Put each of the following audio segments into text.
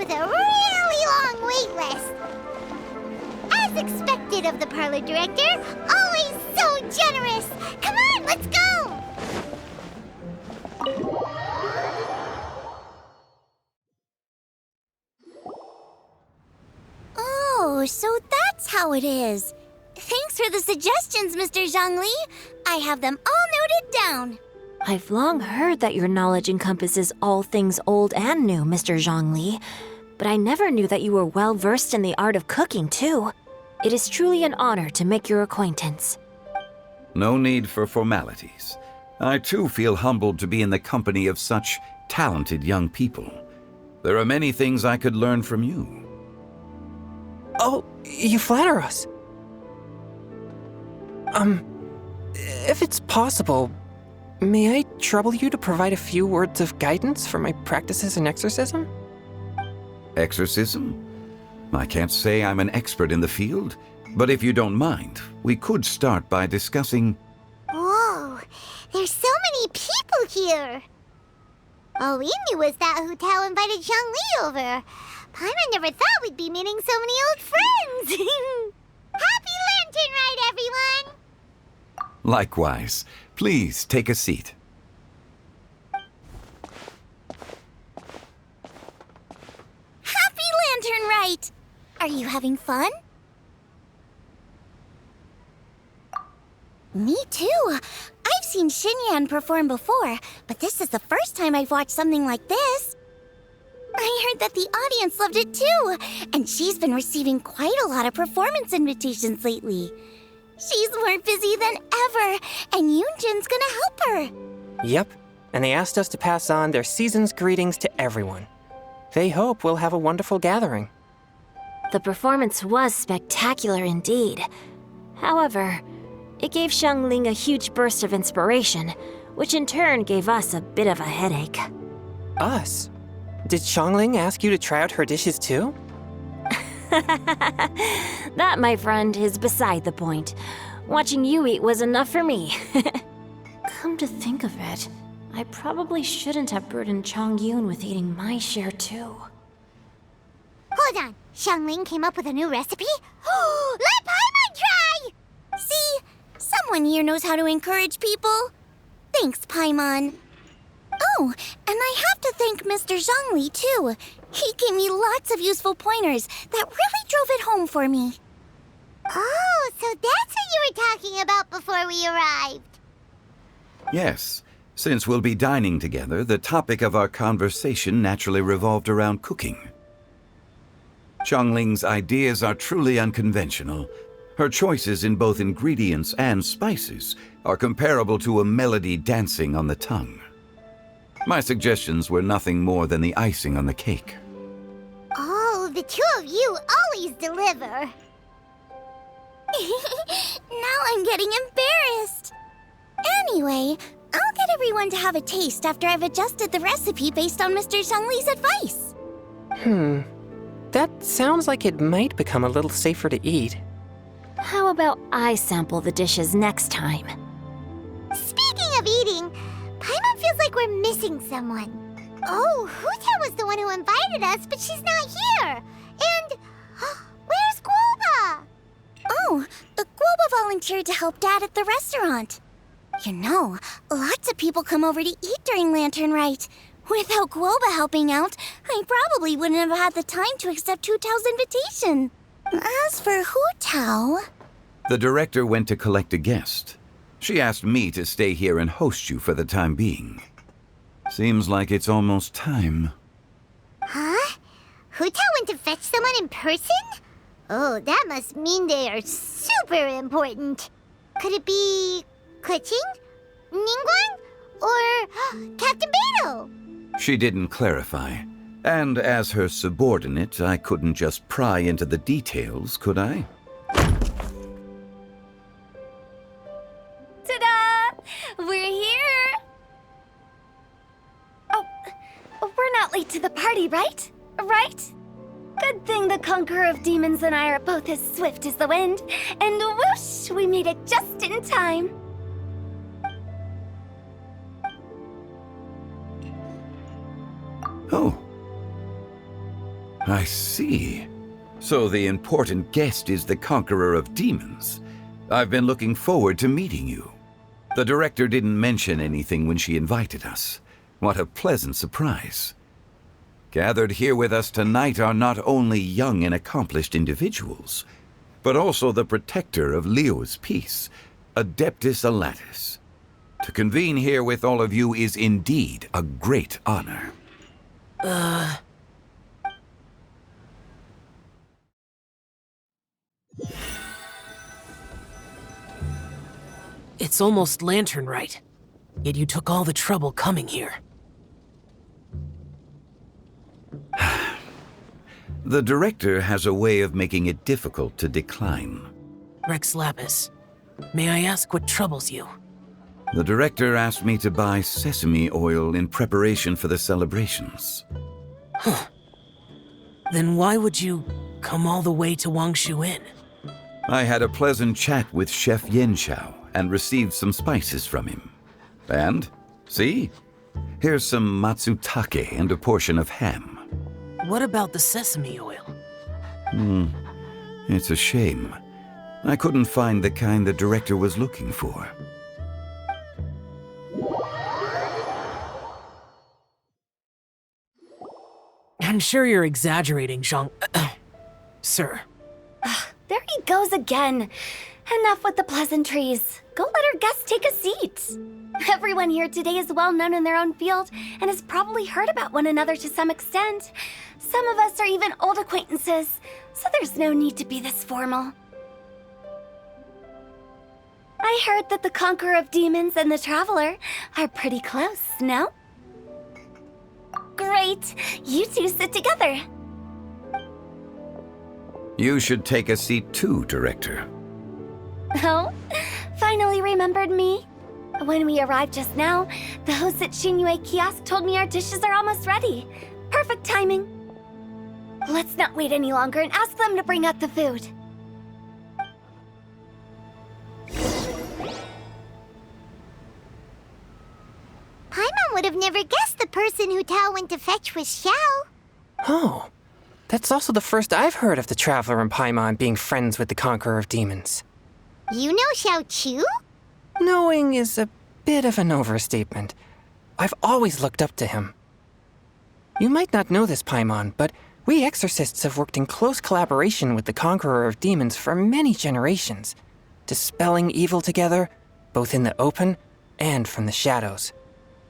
with a really long wait list. As expected of the parlor director, always so generous. Come on, let's go! Oh, so that's how it is. Thanks for the suggestions, Mr. Zhongli. I have them all noted down. I've long heard that your knowledge encompasses all things old and new, Mr. Zhongli. But I never knew that you were well versed in the art of cooking, too. It is truly an honor to make your acquaintance. No need for formalities. I too feel humbled to be in the company of such talented young people. There are many things I could learn from you. Oh, you flatter us. If it's possible, may I trouble you to provide a few words of guidance for my practices in exorcism? Exorcism? I can't say I'm an expert in the field, but if you don't mind, we could start by discussing... Whoa, there's so many people here. All we knew was that Hu Tao invited Zhongli over. Paimon never thought we'd be meeting so many old friends. Happy Lantern Ride, everyone! Likewise. Please take a seat. Happy Lantern Rite! Are you having fun? Me too. I've seen Xinyan perform before, but this is the first time I've watched something like this. I heard that the audience loved it too, and she's been receiving quite a lot of performance invitations lately. She's more busy than ever, and Yoonjin's gonna help her. Yep, and they asked us to pass on their season's greetings to everyone. They hope we'll have a wonderful gathering. The performance was spectacular indeed. However, it gave Xiangling a huge burst of inspiration, which in turn gave us a bit of a headache. Us? Did Xiangling ask you to try out her dishes too? That, my friend, is beside the point. Watching you eat was enough for me. Come to think of it, I probably shouldn't have burdened Chongyun with eating my share too. Hold on, Xiangling came up with a new recipe? Let Paimon try! See, someone here knows how to encourage people. Thanks, Paimon. Oh, and I have to thank Mr. Zhongli, too. He gave me lots of useful pointers that really drove it home for me. Oh, so that's what you were talking about before we arrived. Yes. Since we'll be dining together, the topic of our conversation naturally revolved around cooking. Xiangling's ideas are truly unconventional. Her choices in both ingredients and spices are comparable to a melody dancing on the tongue. My suggestions were nothing more than the icing on the cake. Oh, the two of you always deliver. Now I'm getting embarrassed. Anyway, I'll get everyone to have a taste after I've adjusted the recipe based on Mr. Zhongli's advice. That sounds like it might become a little safer to eat. How about I sample the dishes next time? Speaking of eating, Paimon feels like we're missing someone. Oh, Hu-Tao was the one who invited us, but she's not here. And where's Guoba? Oh, Guoba volunteered to help Dad at the restaurant. You know, lots of people come over to eat during Lantern Rite. Without Guoba helping out, I probably wouldn't have had the time to accept Hu-Tao's invitation. As for Hu-Tao... The director went to collect a guest. She asked me to stay here and host you for the time being. Seems like it's almost time. Huh? Hu-Tao went to fetch someone in person? Oh, that must mean they are super important. Could it be... Keqing? Ningguang? Or Captain Beidou? She didn't clarify. And as her subordinate, I couldn't just pry into the details, could I? Ta-da! We're here! Oh, we're not late to the party, right? Right? Good thing the Conqueror of Demons and I are both as swift as the wind. And whoosh, we made it just in time. Oh. I see. So the important guest is the conqueror of demons. I've been looking forward to meeting you. The director didn't mention anything when she invited us. What a pleasant surprise. Gathered here with us tonight are not only young and accomplished individuals, but also the protector of Leo's peace, Adeptus Alatus. To convene here with all of you is indeed a great honor. It's almost lantern right, yet you took all the trouble coming here. The director has a way of making it difficult to decline. Rex Lapis, may I ask what troubles you? The director asked me to buy sesame oil in preparation for the celebrations. Then why would you come all the way to Wangshu Inn? I had a pleasant chat with Chef Yenshao and received some spices from him. And, see? Here's some matsutake and a portion of ham. What about the sesame oil? It's a shame. I couldn't find the kind the director was looking for. I'm sure you're exaggerating, Zhang... Sir. There he goes again. Enough with the pleasantries. Go let our guests take a seat. Everyone here today is well known in their own field and has probably heard about one another to some extent. Some of us are even old acquaintances, so there's no need to be this formal. I heard that the Conqueror of Demons and the Traveler are pretty close, no? Great! You two sit together. You should take a seat too, Director. Oh, finally remembered me? When we arrived just now, the host at Shinue Kiosk told me our dishes are almost ready. Perfect timing. Let's not wait any longer and ask them to bring out the food. Paimon would have never guessed the person who Tao went to fetch was Xiao. Oh, that's also the first I've heard of the Traveler and Paimon being friends with the Conqueror of Demons. You know Xiao Chu? Knowing is a bit of an overstatement. I've always looked up to him. You might not know this, Paimon, but we exorcists have worked in close collaboration with the Conqueror of Demons for many generations, dispelling evil together, both in the open and from the shadows.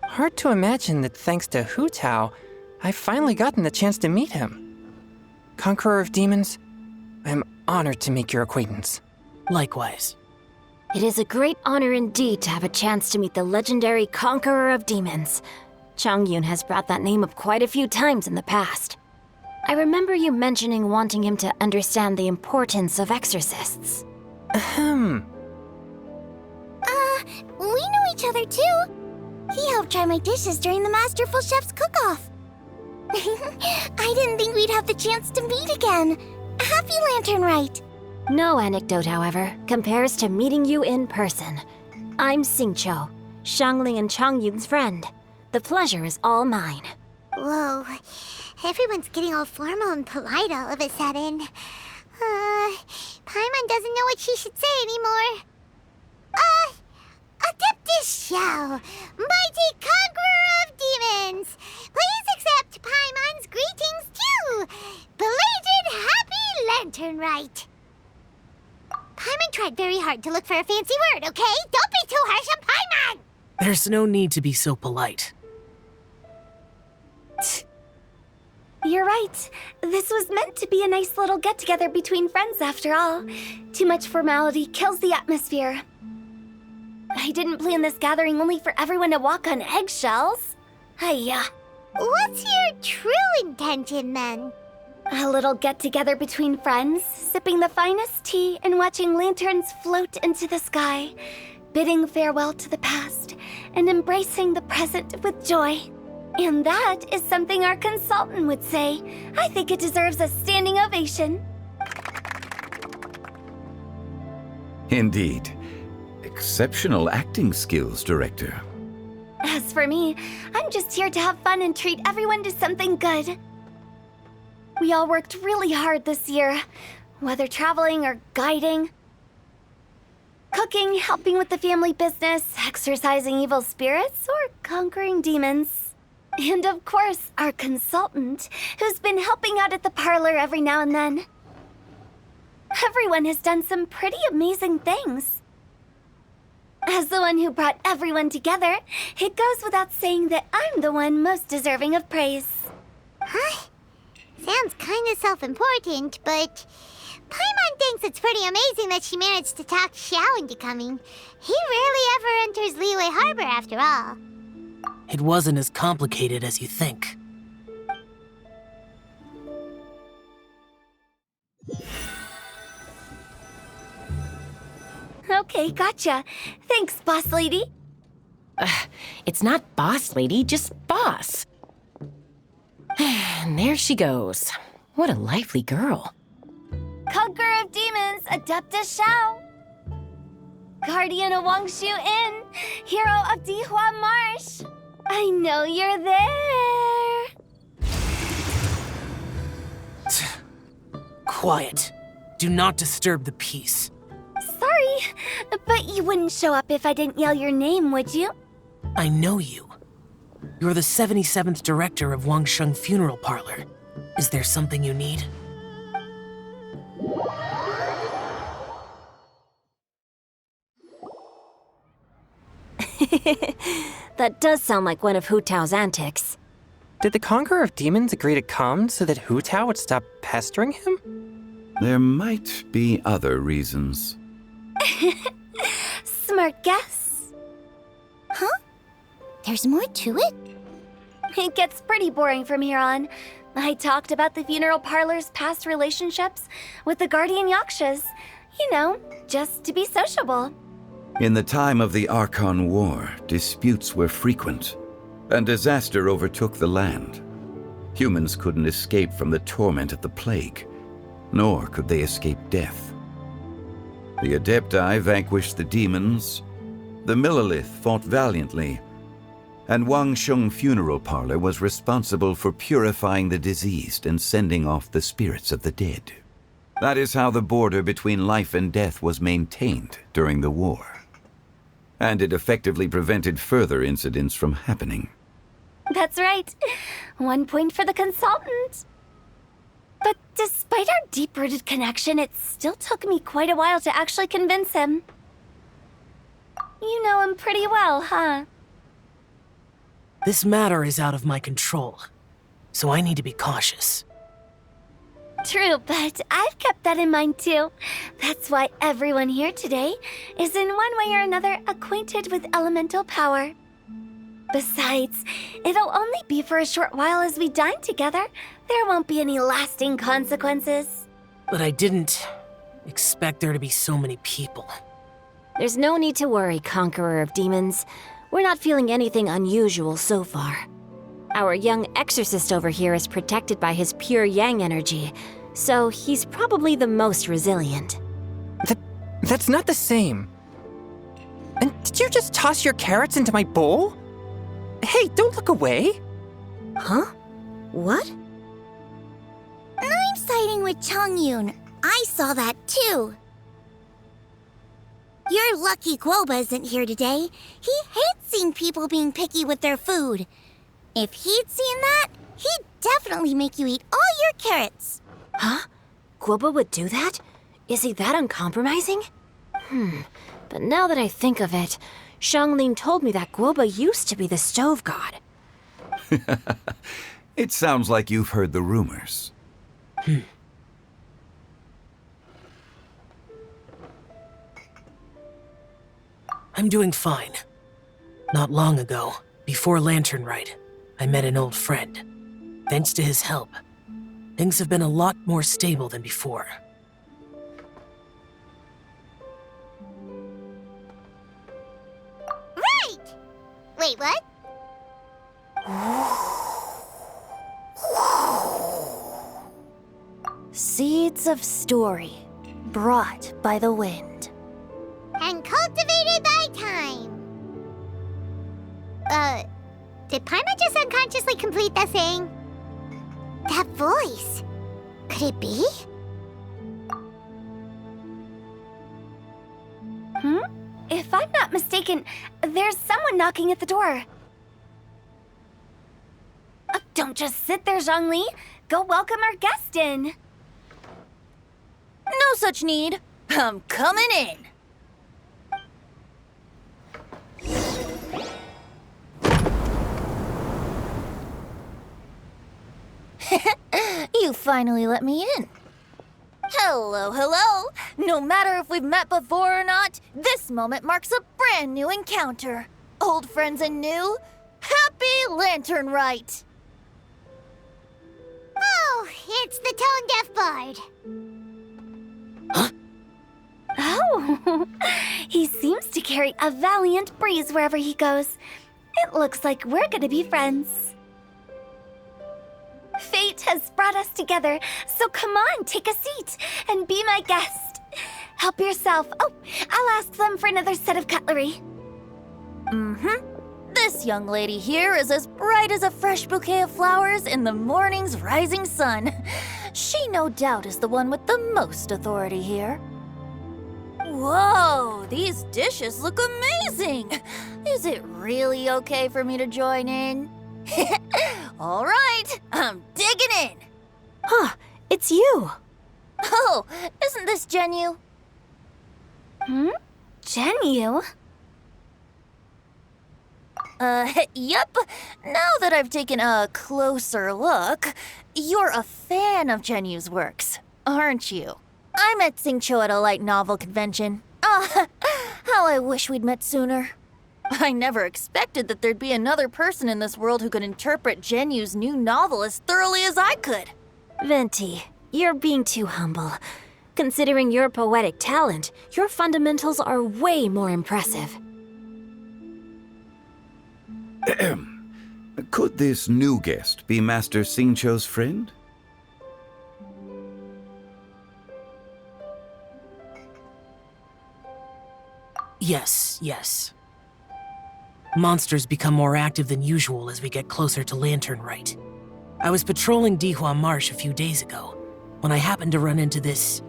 Hard to imagine that thanks to Hu Tao, I've finally gotten the chance to meet him. Conqueror of Demons, I'm honored to make your acquaintance. Likewise. It is a great honor indeed to have a chance to meet the legendary Conqueror of Demons. Changyun has brought that name up quite a few times in the past. I remember you mentioning wanting him to understand the importance of exorcists. We know each other too. He helped try my dishes during the Masterful Chef's cook-off. I didn't think we'd have the chance to meet again. Happy Lantern Rite. No anecdote, however, compares to meeting you in person. I'm Xingqiu, Shangling and Changyun's friend. The pleasure is all mine. Whoa, everyone's getting all formal and polite all of a sudden. Paimon doesn't know what she should say anymore. Adeptus Xiao, mighty conqueror of demons, please accept Paimon's greetings too. Belated Happy Lantern Rite. Paimon tried very hard to look for a fancy word, okay? Don't be too harsh on Paimon! There's no need to be so polite. You're right. This was meant to be a nice little get-together between friends after all. Too much formality kills the atmosphere. I didn't plan this gathering only for everyone to walk on eggshells. Hiya. What's your true intention then? A little get-together between friends, sipping the finest tea and watching lanterns float into the sky, bidding farewell to the past and embracing the present with joy. And that is something our consultant would say. I think it deserves a standing ovation. Indeed. Exceptional acting skills, Director. As for me, I'm just here to have fun and treat everyone to something good. We all worked really hard this year, whether traveling or guiding. Cooking, helping with the family business, exorcising evil spirits, or conquering demons. And of course, our consultant, who's been helping out at the parlor every now and then. Everyone has done some pretty amazing things. As the one who brought everyone together, it goes without saying that I'm the one most deserving of praise. Huh? Sounds kinda self-important, but Paimon thinks it's pretty amazing that she managed to talk Xiao into coming. He rarely ever enters Liyue Harbor after all. It wasn't as complicated as you think. Okay, gotcha. Thanks, boss lady. It's not boss lady, just boss. And there she goes. What a lively girl. Conqueror of demons, Adeptus Xiao. Guardian of Wangshu Inn, hero of Dihua Marsh. I know you're there. Quiet. Do not disturb the peace. Sorry, but you wouldn't show up if I didn't yell your name, would you? I know you. You're the 77th director of Wangsheng Funeral Parlor. Is there something you need? That does sound like one of Hu Tao's antics. Did the Conqueror of Demons agree to come so that Hu Tao would stop pestering him? There might be other reasons. Smart guess. Huh? There's more to it? It gets pretty boring from here on. I talked about the funeral parlor's past relationships with the Guardian Yakshas. You know, just to be sociable. In the time of the Archon War, disputes were frequent, and disaster overtook the land. Humans couldn't escape from the torment of the plague, nor could they escape death. The Adepti vanquished the demons, the Millelith fought valiantly, and Wangsheng Funeral Parlor was responsible for purifying the diseased and sending off the spirits of the dead. That is how the border between life and death was maintained during the war. And it effectively prevented further incidents from happening. That's right. 1 point for the consultant. But despite our deep-rooted connection, it still took me quite a while to actually convince him. You know him pretty well, huh? This matter is out of my control, so I need to be cautious. True, but I've kept that in mind too. That's why everyone here today is in one way or another acquainted with elemental power. Besides, it'll only be for a short while as we dine together. There won't be any lasting consequences. But I didn't expect there to be so many people. There's no need to worry, Conqueror of Demons. We're not feeling anything unusual so far. Our young exorcist over here is protected by his pure yang energy, so he's probably the most resilient. That's not the same. And did you just toss your carrots into my bowl? Hey, don't look away. Huh? What? I'm siding with Chongyun. I saw that too. You're lucky Guoba isn't here today. He hates seeing people being picky with their food. If he'd seen that, he'd definitely make you eat all your carrots. Huh? Guoba would do that? Is he that uncompromising? But now that I think of it, Xianglin told me that Guoba used to be the stove god. It sounds like you've heard the rumors. I'm doing fine. Not long ago, before Lantern Rite, I met an old friend. Thanks to his help, things have been a lot more stable than before. Right! Wait, what? Seeds of story, brought by the wind. And cultivated by time. Did Paimon just unconsciously complete that saying? That voice. Could it be? If I'm not mistaken, there's someone knocking at the door. Don't just sit there, Zhongli. Go welcome our guest in. No such need. I'm coming in. You finally let me in. Hello, hello. No matter if we've met before or not, this moment marks a brand new encounter. Old friends and new, happy Lantern Rite. Oh, it's the tone-deaf bard. Oh, he seems to carry a valiant breeze wherever he goes. It looks like we're gonna be friends. Fate has brought us together, so come on, take a seat and be my guest. Help yourself. Oh, I'll ask them for another set of cutlery. This young lady here is as bright as a fresh bouquet of flowers in the morning's rising sun. She no doubt is the one with the most authority here. Whoa, these dishes look amazing! Is it really okay for me to join in? All right, I'm digging in. Huh, it's you. Oh, isn't this Genyu? Genyu? Yep. Now that I've taken a closer look, you're a fan of Genyu's works, aren't you? I met Xingqiu at a light novel convention. How I wish we'd met sooner. I never expected that there'd be another person in this world who could interpret Genyu's new novel as thoroughly as I could. Venti, you're being too humble. Considering your poetic talent, your fundamentals are way more impressive. Could this new guest be Master Xingqiu's friend? Yes. Monsters become more active than usual as we get closer to Lantern Rite. I was patrolling Dihua Marsh a few days ago when I happened to run into this...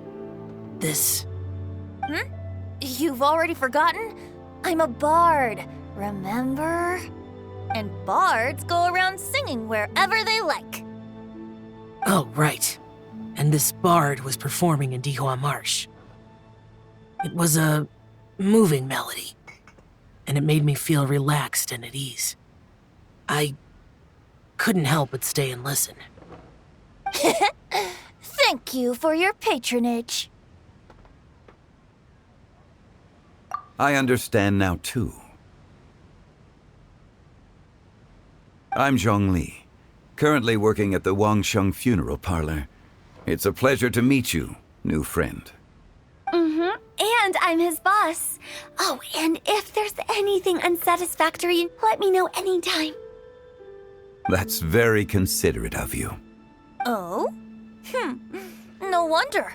You've already forgotten? I'm a bard, remember? And bards go around singing wherever they like. Oh, right. And this bard was performing in Dihua Marsh. It was a moving melody, and it made me feel relaxed and at ease. I couldn't help but stay and listen. Thank you for your patronage. I understand now, too. I'm Zhongli, currently working at the Wangsheng Funeral Parlor. It's a pleasure to meet you, new friend. And I'm his boss. Oh, and if there's anything unsatisfactory, let me know anytime. That's very considerate of you. Oh? No wonder.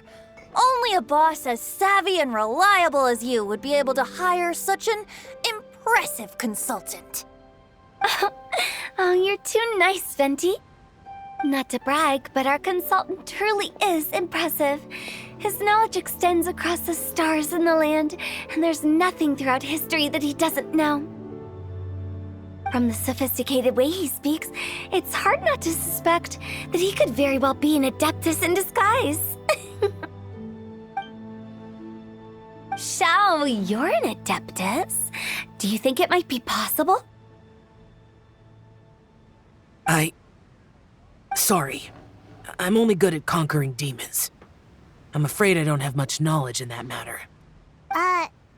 Only a boss as savvy and reliable as you would be able to hire such an impressive consultant. Oh, you're too nice, Venti. Not to brag, but our consultant truly is impressive. His knowledge extends across the stars and the land, and there's nothing throughout history that he doesn't know. From the sophisticated way he speaks, it's hard not to suspect that he could very well be an adeptus in disguise. Shao, you're an adeptus. Do you think it might be possible? Sorry. I'm only good at conquering demons. I'm afraid I don't have much knowledge in that matter.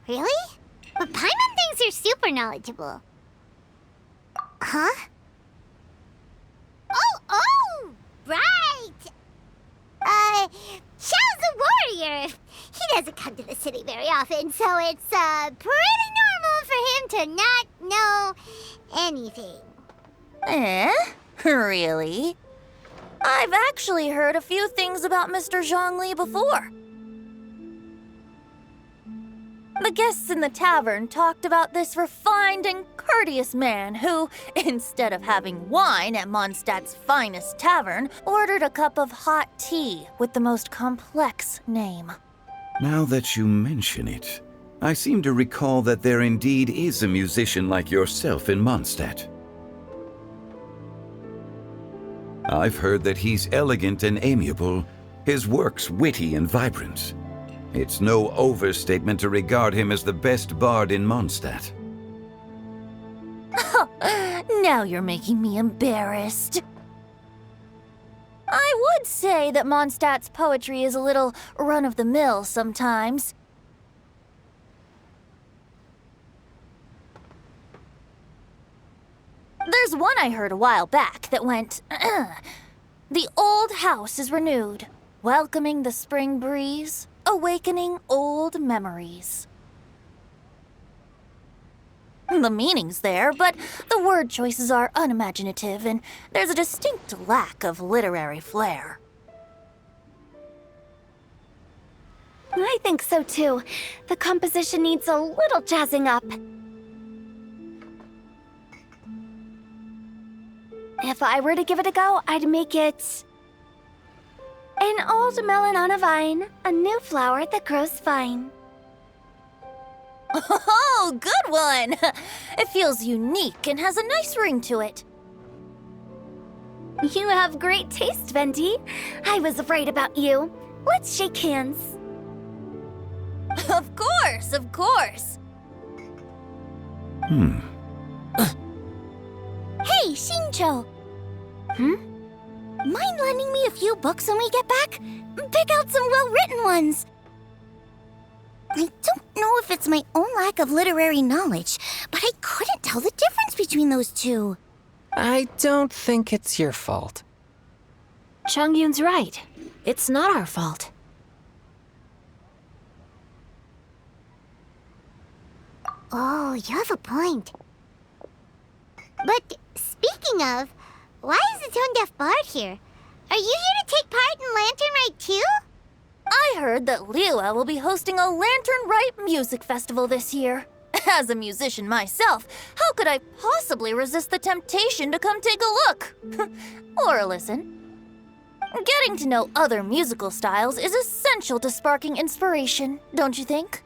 Really? But Paimon thinks you're super knowledgeable. Huh? Oh, right! Xiao's a warrior. He doesn't come to the city very often, so it's, pretty normal for him to not know anything. Really? I've actually heard a few things about Mr. Zhongli before. The guests in the tavern talked about this refined and courteous man who, instead of having wine at Mondstadt's finest tavern, ordered a cup of hot tea with the most complex name. Now that you mention it, I seem to recall that there indeed is a musician like yourself in Mondstadt. I've heard that he's elegant and amiable, his works witty and vibrant. It's no overstatement to regard him as the best bard in Mondstadt. Now you're making me embarrassed. I would say that Mondstadt's poetry is a little run-of-the-mill sometimes. There's one I heard a while back that went, "The old house is renewed, welcoming the spring breeze, awakening old memories." The meaning's there, but the word choices are unimaginative, and there's a distinct lack of literary flair. I think so too. The composition needs a little jazzing up. If I were to give it a go, I'd make it... An old melon on a vine, a new flower that grows fine. Oh, good one! It feels unique and has a nice ring to it. You have great taste, Venti. I was right about you. Let's shake hands. Of course, of course. Hey, Shincho! Mind lending me a few books when we get back? Pick out some well-written ones. I don't know if it's my own lack of literary knowledge, but I couldn't tell the difference between those two. I don't think it's your fault. Chongyun's right. It's not our fault. Oh, you have a point. But speaking of, why is the tone-deaf bard here? Are you here to take part in Lantern Rite too? I heard that Liua will be hosting a Lantern Rite music festival this year. As a musician myself, how could I possibly resist the temptation to come take a look? Or listen. Getting to know other musical styles is essential to sparking inspiration, don't you think?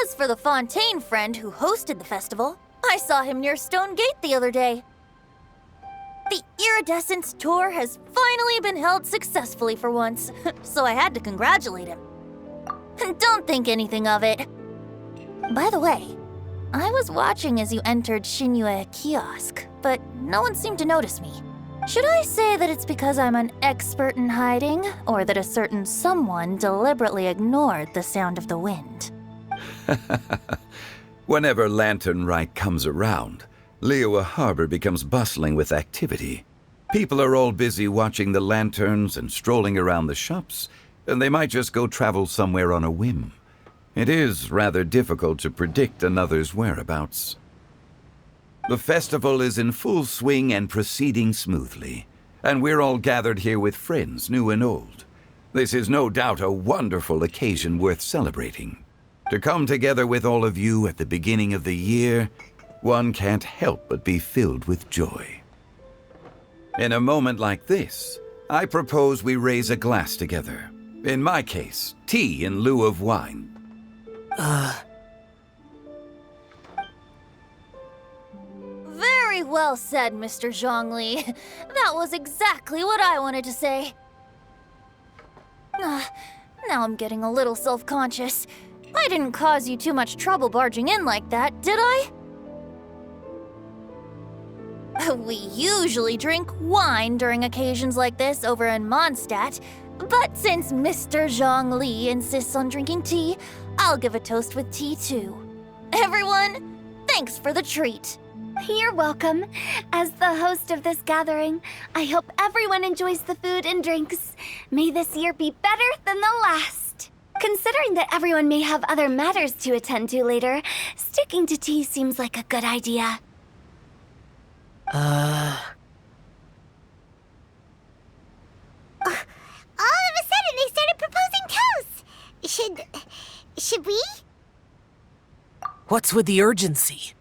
As for the Fontaine friend who hosted the festival, I saw him near Stone Gate the other day. The Iridescence tour has finally been held successfully for once, so I had to congratulate him. Don't think anything of it. By the way, I was watching as you entered Shinyue Kiosk, but no one seemed to notice me. Should I say that it's because I'm an expert in hiding, or that a certain someone deliberately ignored the sound of the wind? Whenever Lantern Rite comes around, Liua Harbor becomes bustling with activity. People are all busy watching the lanterns and strolling around the shops, and they might just go travel somewhere on a whim. It is rather difficult to predict another's whereabouts. The festival is in full swing and proceeding smoothly, and we're all gathered here with friends, new and old. This is no doubt a wonderful occasion worth celebrating. To come together with all of you at the beginning of the year, one can't help but be filled with joy. In a moment like this, I propose we raise a glass together. In my case, tea in lieu of wine. Very well said, Mr. Zhongli. That was exactly what I wanted to say. Now I'm getting a little self-conscious. I didn't cause you too much trouble barging in like that, did I? We usually drink wine during occasions like this over in Mondstadt, but since Mr. Zhongli insists on drinking tea, I'll give a toast with tea too. Everyone, thanks for the treat. You're welcome. As the host of this gathering, I hope everyone enjoys the food and drinks. May this year be better than the last. Considering that everyone may have other matters to attend to later, sticking to tea seems like a good idea. All of a sudden, they started proposing toasts. Should we? What's with the urgency?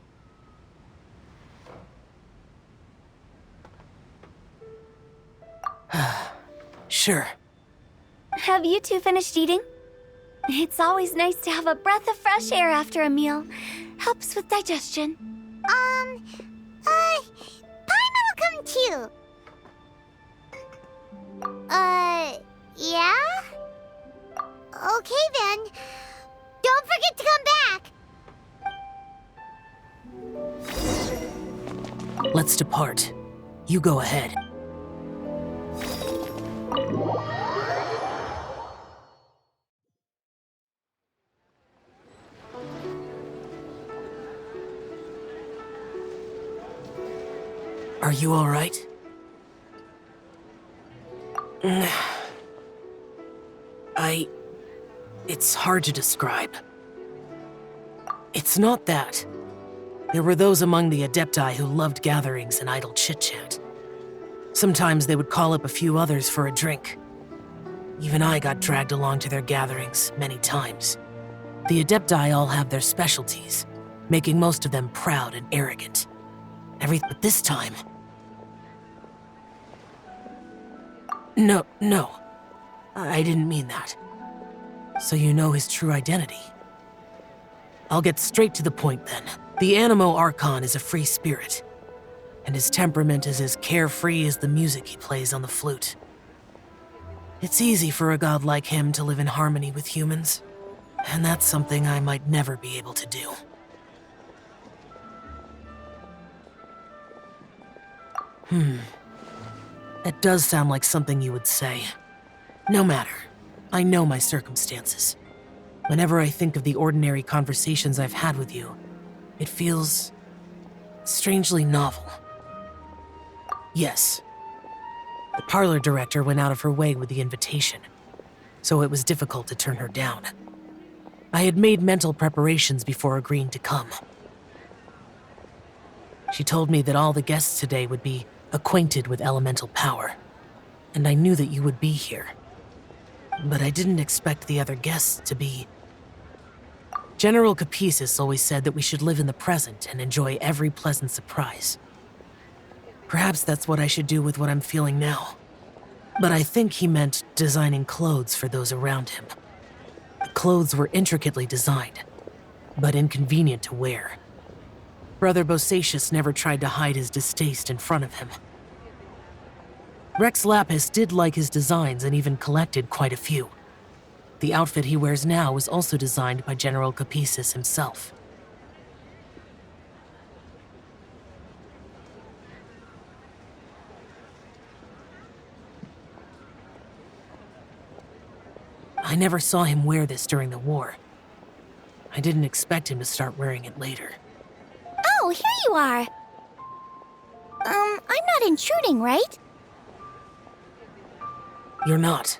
Sure. Have you two finished eating? It's always nice to have a breath of fresh air after a meal. Helps with digestion. Paimon will come too. Yeah? Okay then. Don't forget to come back. Let's depart. You go ahead. Are you all right? It's hard to describe. It's not that. There were those among the Adepti who loved gatherings and idle chit-chat. Sometimes they would call up a few others for a drink. Even I got dragged along to their gatherings many times. The Adepti all have their specialties, making most of them proud and arrogant. But this time... No. I didn't mean that. So you know his true identity. I'll get straight to the point then. The Animo Archon is a free spirit, and his temperament is as carefree as the music he plays on the flute. It's easy for a god like him to live in harmony with humans, and that's something I might never be able to do. That does sound like something you would say. No matter. I know my circumstances. Whenever I think of the ordinary conversations I've had with you, it feels strangely novel. Yes. The parlor director went out of her way with the invitation, so it was difficult to turn her down. I had made mental preparations before agreeing to come. She told me that all the guests today would be acquainted with elemental power, and I knew that you would be here. But I didn't expect the other guests to be... General Capisis always said that we should live in the present and enjoy every pleasant surprise. Perhaps that's what I should do with what I'm feeling now. But I think he meant designing clothes for those around him. The clothes were intricately designed, but inconvenient to wear. Brother Bosacius never tried to hide his distaste in front of him. Rex Lapis did like his designs and even collected quite a few. The outfit he wears now was also designed by General Capisis himself. I never saw him wear this during the war. I didn't expect him to start wearing it later. Oh, here you are. I'm not intruding, right? You're not.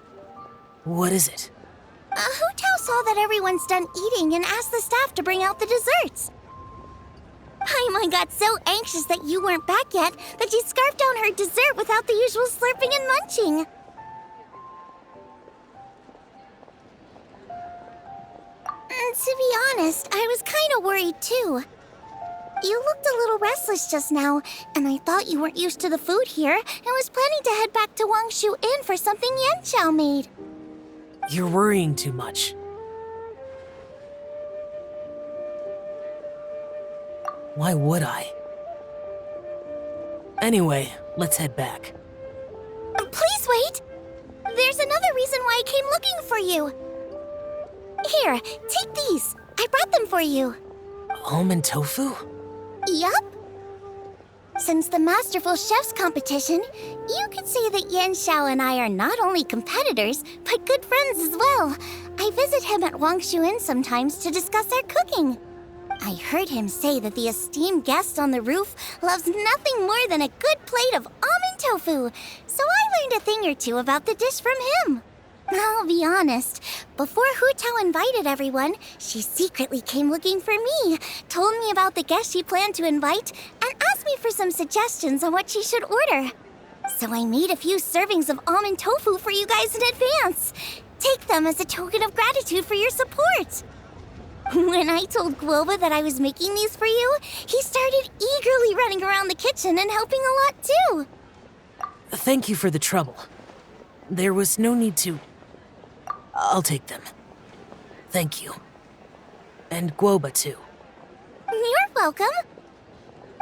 What is it? Hu Tao saw that everyone's done eating and asked the staff to bring out the desserts. Paimon got so anxious that you weren't back yet that she scarfed down her dessert without the usual slurping and munching. To be honest, I was kind of worried too. You looked a little restless just now, and I thought you weren't used to the food here and was planning to head back to Wangshu Inn for something Yanxiao made. You're worrying too much. Why would I? Anyway, let's head back. Please wait! There's another reason why I came looking for you. Here, take these. I brought them for you. Almond tofu? Yup. Since the Masterful Chef's competition, you could say that Yanxiao and I are not only competitors, but good friends as well. I visit him at Wangshu Inn sometimes to discuss our cooking. I heard him say that the esteemed guest on the roof loves nothing more than a good plate of almond tofu, so I learned a thing or two about the dish from him. I'll be honest, before Hu Tao invited everyone, she secretly came looking for me, told me about the guests she planned to invite, and asked me for some suggestions on what she should order. So I made a few servings of almond tofu for you guys in advance. Take them as a token of gratitude for your support. When I told Guoba that I was making these for you, he started eagerly running around the kitchen and helping a lot too. Thank you for the trouble. There was no need to... I'll take them. Thank you. And Guoba too. You're welcome.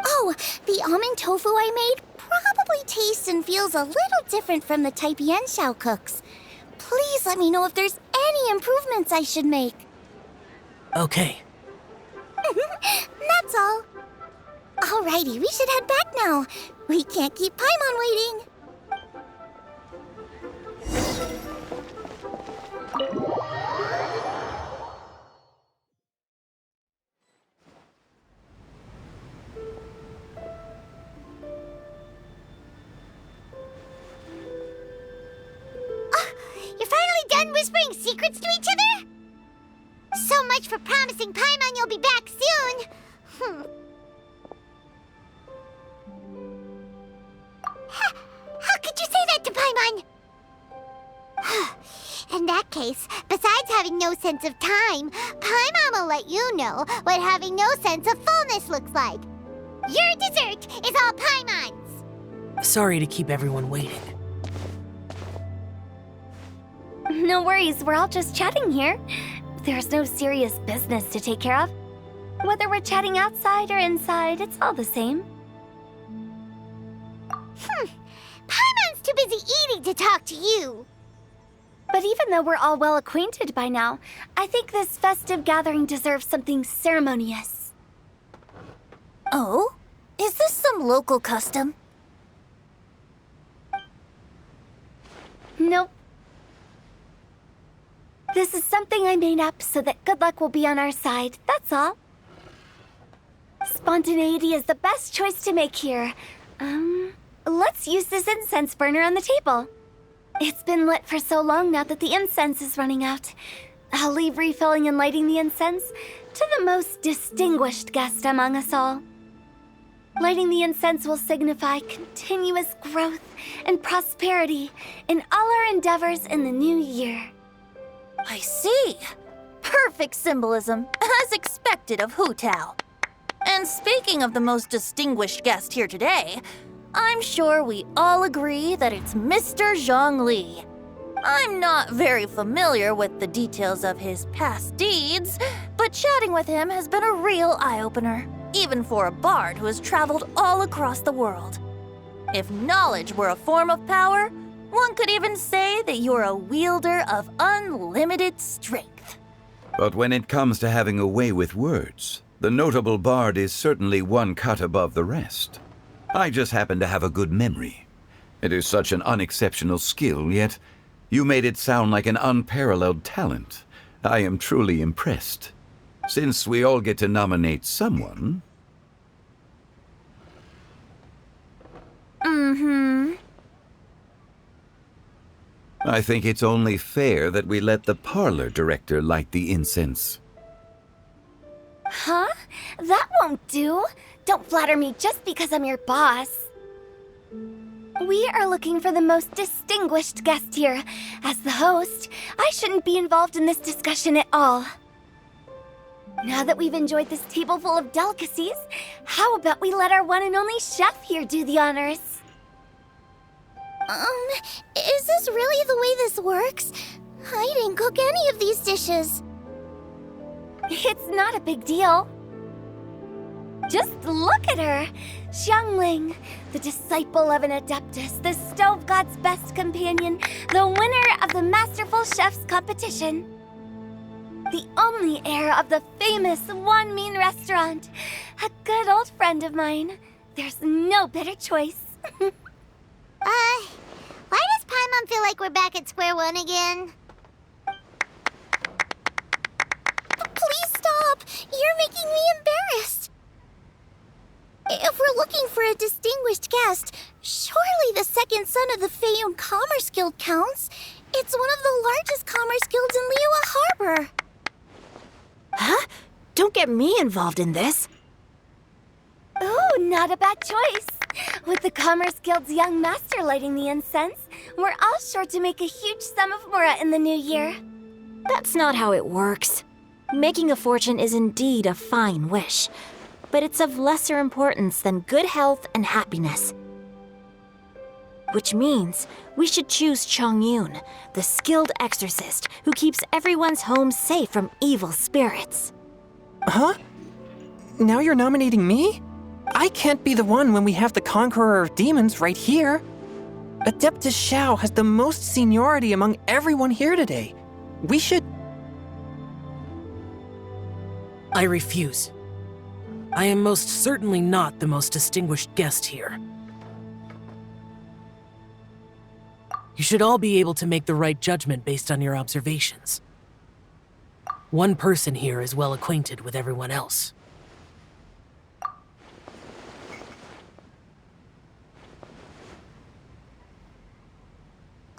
Oh, the almond tofu I made probably tastes and feels a little different from the type Yanxiao cooks. Please let me know if there's any improvements I should make. Okay. That's all. Alrighty, we should head back now. We can't keep Paimon waiting. You're finally done whispering secrets to each other? So much for promising Paimon you'll be back soon. How could you say that to Paimon? In that case, besides having no sense of time, Paimon will let you know what having no sense of fullness looks like. Your dessert is all Paimon's. Sorry to keep everyone waiting. No worries, we're all just chatting here. There's no serious business to take care of. Whether we're chatting outside or inside, it's all the same. Paimon's too busy eating to talk to you. But even though we're all well acquainted by now, I think this festive gathering deserves something ceremonious. Oh? Is this some local custom? Nope. This is something I made up so that good luck will be on our side, that's all. Spontaneity is the best choice to make here. Let's use this incense burner on the table. It's been lit for so long now that the incense is running out. I'll leave refilling and lighting the incense to the most distinguished guest among us all. Lighting the incense will signify continuous growth and prosperity in all our endeavors in the new year. I see. Perfect symbolism, as expected of Hu Tao. And speaking of the most distinguished guest here today, I'm sure we all agree that it's Mr. Zhongli. I'm not very familiar with the details of his past deeds, but chatting with him has been a real eye-opener, even for a bard who has traveled all across the world. If knowledge were a form of power, one could even say that you're a wielder of unlimited strength. But when it comes to having a way with words, the notable bard is certainly one cut above the rest. I just happen to have a good memory. It is such an unexceptional skill, yet you made it sound like an unparalleled talent. I am truly impressed. Since we all get to nominate someone... I think it's only fair that we let the parlor director light the incense. Huh? That won't do. Don't flatter me just because I'm your boss. We are looking for the most distinguished guest here. As the host, I shouldn't be involved in this discussion at all. Now that we've enjoyed this table full of delicacies, how about we let our one and only chef here do the honors? Is this really the way this works? I didn't cook any of these dishes. It's not a big deal. Just look at her! Xiangling, the disciple of an adeptus, the stove god's best companion, the winner of the Masterful Chef's competition. The only heir of the famous One Mean restaurant. A good old friend of mine. There's no better choice. Why does Paimon feel like we're back at square one again? Please stop! You're making me embarrassed. If we're looking for a distinguished guest, surely the second son of the Feiyun Commerce Guild counts. It's one of the largest commerce guilds in Liyue Harbor. Huh? Don't get me involved in this. Ooh, not a bad choice. With the Commerce Guild's young master lighting the incense, We're all sure to make a huge sum of mora in the new year. That's not how it works. Making a fortune is indeed a fine wish, but it's of lesser importance than good health and happiness. Which means we should choose Chongyun, the skilled exorcist who keeps everyone's home safe from evil spirits. Huh? Now you're nominating me? I can't be the one when we have the Conqueror of Demons right here. Adeptus Xiao has the most seniority among everyone here today. We should... I refuse. I am most certainly not the most distinguished guest here. You should all be able to make the right judgment based on your observations. One person here is well acquainted with everyone else.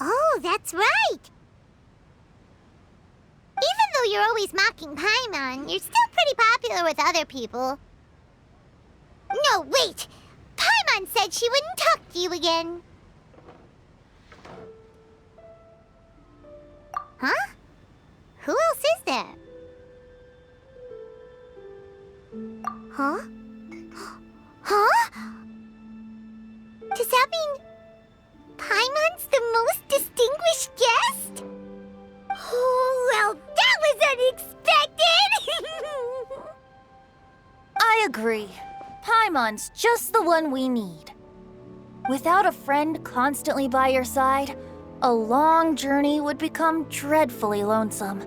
Oh, that's right! Even though you're always mocking Paimon, you're still pretty popular with other people. No, wait! Paimon said she wouldn't talk to you again. Huh? Who else is there? Huh? Huh? Does that mean Paimon's the most distinguished guest? Oh, well, that was unexpected! I agree. Paimon's just the one we need. Without a friend constantly by your side, a long journey would become dreadfully lonesome.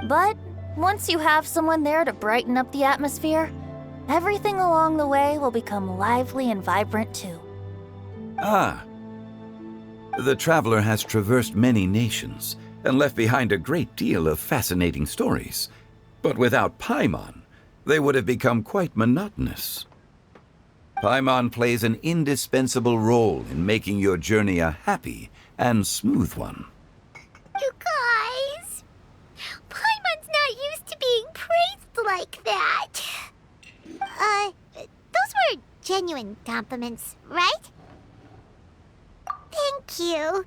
But once you have someone there to brighten up the atmosphere, everything along the way will become lively and vibrant too. Ah. The traveler has traversed many nations and left behind a great deal of fascinating stories. But without Paimon, they would have become quite monotonous. Paimon plays an indispensable role in making your journey a happy and smooth one. You guys, Paimon's not used to being praised like that. Those were genuine compliments, right? Thank you.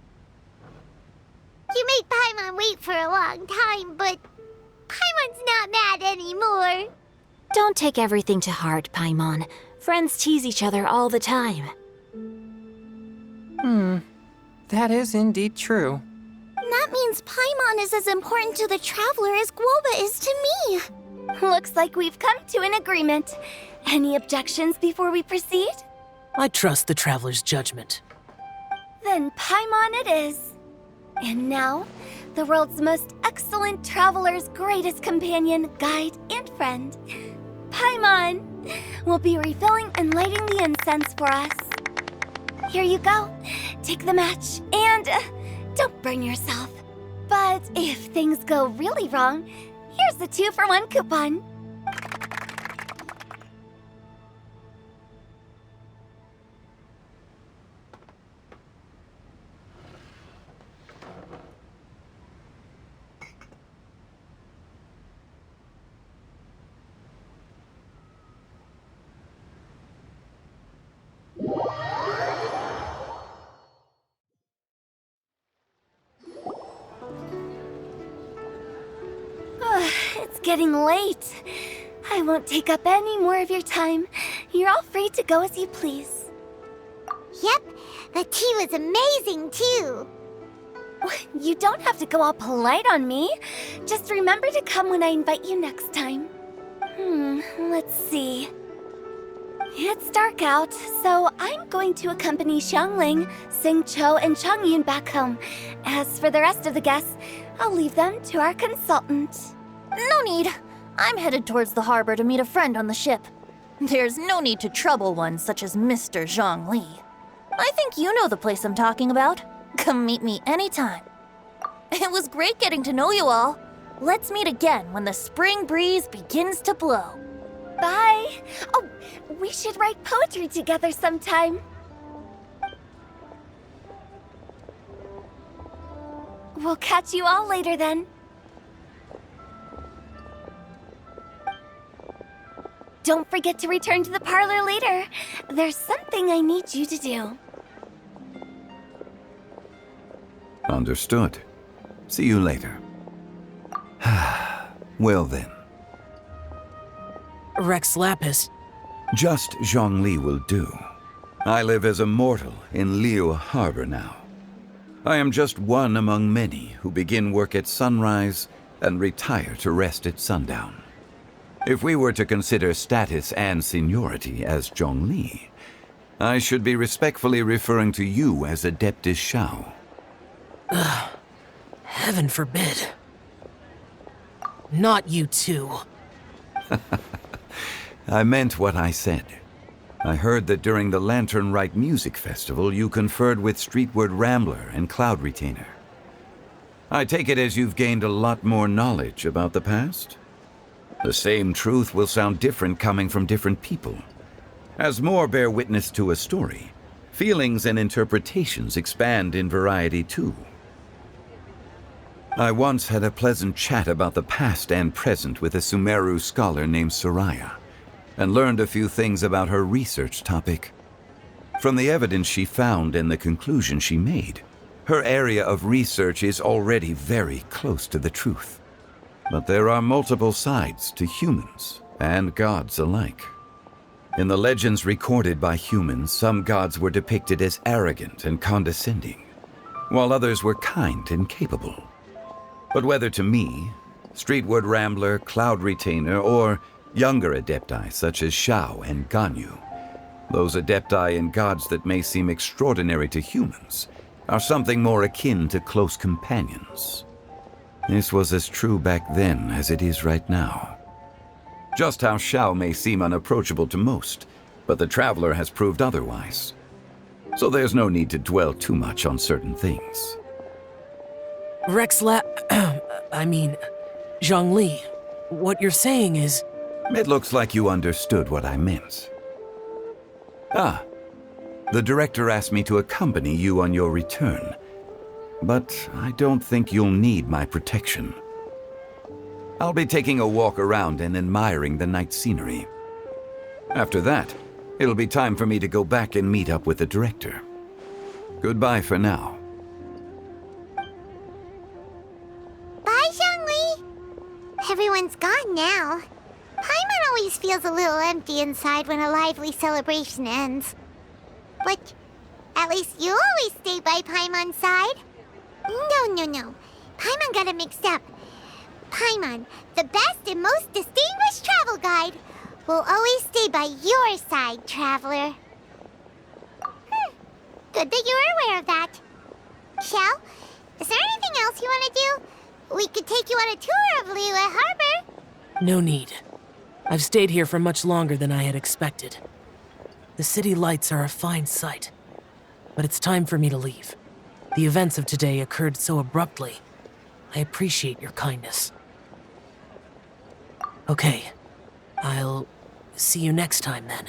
You made Paimon wait for a long time, but Paimon's not mad anymore. Don't take everything to heart, Paimon. Friends tease each other all the time. That is indeed true. That means Paimon is as important to the traveler as Guoba is to me. Looks like we've come to an agreement. Any objections before we proceed? I trust the traveler's judgment. Then Paimon it is. And now, the world's most excellent traveler's greatest companion, guide, and friend, Paimon, will be refilling and lighting the incense for us. Here you go. Take the match, and don't burn yourself. But if things go really wrong, here's the 2-for-1 coupon. It's getting late. I won't take up any more of your time. You're all free to go as you please. Yep, the tea was amazing too. You don't have to go all polite on me. Just remember to come when I invite you next time. Let's see. It's dark out, so I'm going to accompany Xiangling, Xingqiu, and Chongyun back home. As for the rest of the guests, I'll leave them to our consultant. No need. I'm headed towards the harbor to meet a friend on the ship. There's no need to trouble one such as Mr. Zhongli. I think you know the place I'm talking about. Come meet me anytime. It was great getting to know you all. Let's meet again when the spring breeze begins to blow. Bye. Oh, we should write poetry together sometime. We'll catch you all later then. Don't forget to return to the parlor later. There's something I need you to do. Understood. See you later. Well then. Rex Lapis. Just Zhongli will do. I live as a mortal in Liu Harbor now. I am just one among many who begin work at sunrise and retire to rest at sundown. If we were to consider status and seniority as Zhongli, I should be respectfully referring to you as Adeptus Shao. Heaven forbid. Not you too. I meant what I said. I heard that during the Lantern Rite Music Festival you conferred with Streetward Rambler and Cloud Retainer. I take it as you've gained a lot more knowledge about the past? The same truth will sound different coming from different people. As more bear witness to a story, feelings and interpretations expand in variety too. I once had a pleasant chat about the past and present with a Sumeru scholar named Soraya, and learned a few things about her research topic. From the evidence she found and the conclusion she made, her area of research is already very close to the truth. But there are multiple sides to humans and gods alike. In the legends recorded by humans, some gods were depicted as arrogant and condescending, while others were kind and capable. But whether to me, Streetward Rambler, Cloud Retainer, or younger adepti such as Shao and Ganyu, those adepti and gods that may seem extraordinary to humans, are something more akin to close companions. This was as true back then as it is right now. Just how Shao may seem unapproachable to most, but the Traveler has proved otherwise. So there's no need to dwell too much on certain things. Zhongli, what you're saying is... It looks like you understood what I meant. The director asked me to accompany you on your return, but I don't think you'll need my protection. I'll be taking a walk around and admiring the night scenery. After that, it'll be time for me to go back and meet up with the director. Goodbye for now. Bye, Zhongli. Everyone's gone now. Paimon always feels a little empty inside when a lively celebration ends. But at least you always stay by Paimon's side. No. Paimon got it mixed up. Paimon, the best and most distinguished travel guide, will always stay by your side, Traveler. Good that you were aware of that. Shell, is there anything else you want to do? We could take you on a tour of Liyue Harbor. No need. I've stayed here for much longer than I had expected. The city lights are a fine sight, but it's time for me to leave. The events of today occurred so abruptly. I appreciate your kindness. Okay, I'll see you next time then.